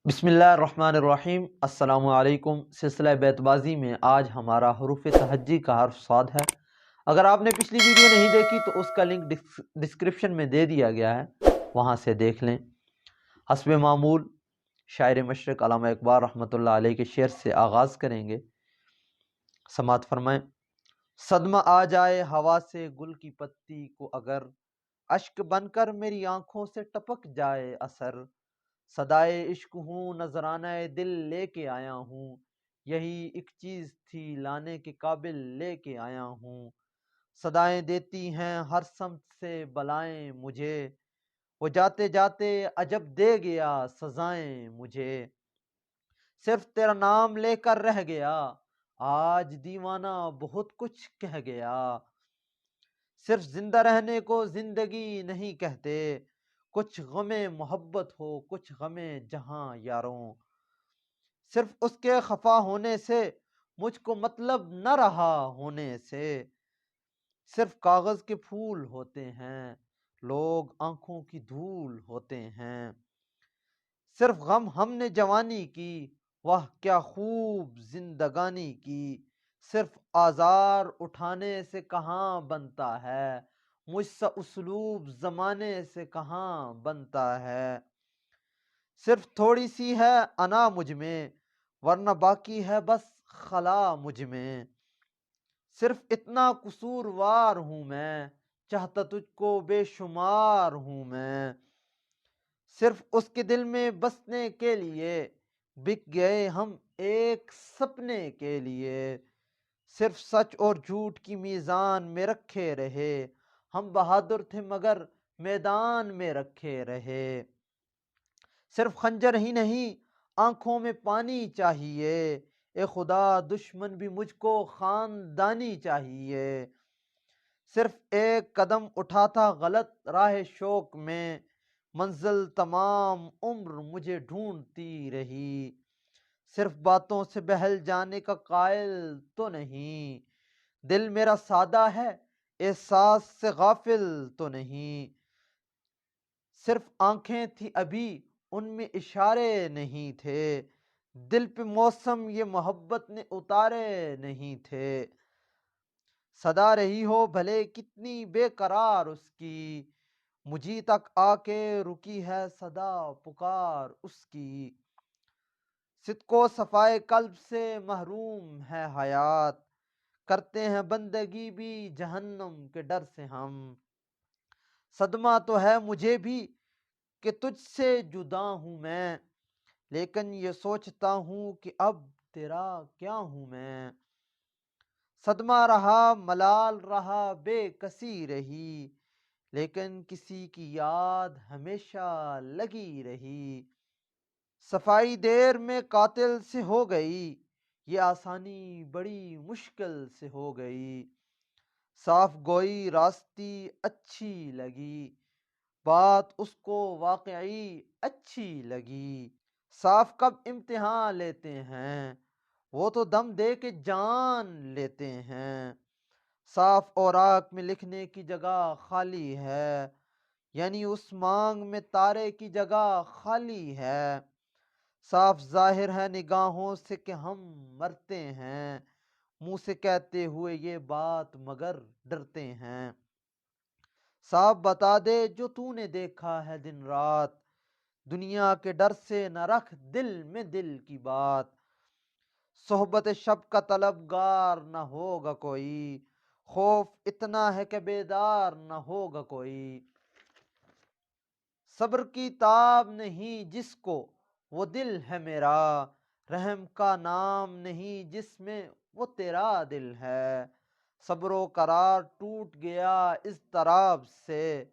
बिस्मिल्लाहिर्रहमानिर्रहीम। अस्सलामु अलैकुम। सिलसिला बैतबाजी में आज हमारा हरूफ तहज्जी का हर्फ साद है। अगर आपने पिछली वीडियो नहीं देखी तो उसका लिंक डिस्क्रिप्शन में दे दिया गया है, वहाँ से देख लें। हस्ब मामूल शायर मशरक़ अल्लामा इक़बाल रहमतुल्लाह अलैह के शेर से आगाज़ करेंगे। समात फरमाएं। सदमा आ जाए हवा से गुल की पत्ती को अगर, अश्क बनकर मेरी आंखों से टपक जाए असर। सदाए इश्क हूँ नजराना दिल लेके आया हूँ, यही एक चीज थी लाने के काबिल लेके आया हूँ। सदाएं देती हैं हर समत से बलाएं मुझे, वो जाते जाते अजब दे गया सजाएं मुझे। सिर्फ तेरा नाम लेकर रह गया, आज दीवाना बहुत कुछ कह गया। सिर्फ जिंदा रहने को जिंदगी नहीं कहते, कुछ गमे मोहब्बत हो कुछ गमे जहां यारों। सिर्फ उसके खफा होने से मुझको मतलब न रहा होने से, सिर्फ कागज के फूल होते हैं लोग आंखों की धूल होते हैं। सिर्फ गम हमने जवानी की, वाह क्या खूब जिंदगानी की। सिर्फ आजार उठाने से कहाँ बनता है, मुझसे उसलूब जमाने से कहाँ बनता है। सिर्फ थोड़ी सी है अना मुझ में, वरना बाकी है बस खला मुझ में। सिर्फ इतना कसूरवार हूँ मैं, चाहता तुझको बेशुमार हूँ मैं। सिर्फ उसके दिल में बसने के लिए बिक गए हम एक सपने के लिए। सिर्फ सच और झूठ की मीज़ान में रखे रहे, हम बहादुर थे मगर मैदान में रखे रहे। सिर्फ खंजर ही नहीं आंखों में पानी चाहिए, ए खुदा दुश्मन भी मुझको खानदानी चाहिए। सिर्फ एक कदम उठाता गलत राह शौक में, मंजिल तमाम उम्र मुझे ढूंढती रही। सिर्फ बातों से बहल जाने का कायल तो नहीं, दिल मेरा सादा है एहसास से गाफिल तो नहीं। सिर्फ आंखें थी अभी उनमें इशारे नहीं थे, दिल पे मौसम ये मोहब्बत ने उतारे नहीं थे। सदा रही हो भले कितनी बेकरार उसकी, मुझी तक आके रुकी है सदा पुकार उसकी। सिद्को सफाए कल्ब से महरूम है हयात, करते हैं बंदगी भी जहन्नम के डर से हम। सदमा तो है मुझे भी कि तुझसे जुदा हूँ मैं, लेकिन ये सोचता हूँ कि अब तेरा क्या हूँ मैं। सदमा रहा मलाल रहा बेकसी रही, लेकिन किसी की याद हमेशा लगी रही। सफाई देर में कातिल से हो गई, ये आसानी बड़ी मुश्किल से हो गई। साफ गोई रास्ती अच्छी लगी, बात उसको वाकई अच्छी लगी। साफ कब इम्तिहान लेते हैं, वो तो दम दे के जान लेते हैं। साफ औराक में लिखने की जगह खाली है, यानी उस मांग में तारे की जगह खाली है। साफ जाहिर है निगाहों से कि हम मरते हैं, मुंह से कहते हुए ये बात मगर डरते हैं। साफ बता दे जो तूने देखा है दिन रात, दुनिया के डर से न रख दिल में दिल की बात। सोहबत शब का तलबगार न होगा कोई, खौफ इतना है कि बेदार न होगा कोई। सब्र की ताब नहीं जिसको वो दिल है मेरा, रहम का नाम नहीं जिसमें वो तेरा दिल है। सब्रो करार टूट गया इस तराब से,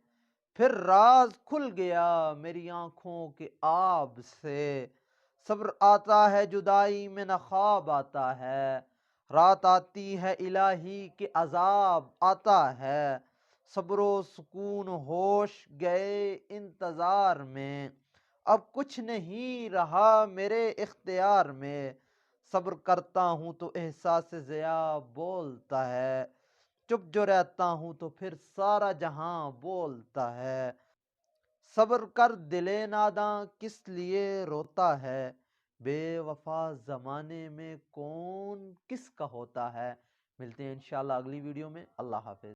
फिर राज खुल गया मेरी आंखों के आब से। सब्र आता है जुदाई में न ख्वाब आता है, रात आती है इलाही के अजाब आता है। सब्रो सुकून होश गए इंतजार में, अब कुछ नहीं रहा मेरे इख्तियार में। सब्र करता हूँ तो एहसास ज़िया बोलता है, चुप जो रहता हूँ तो फिर सारा जहां बोलता है। صبر کر دل ناداں کس لیے روتا ہے، بے وفا زمانے میں کون کس کا ہوتا ہے۔ ملتے ہیں انشاءاللہ اگلی ویڈیو میں۔ اللہ حافظ۔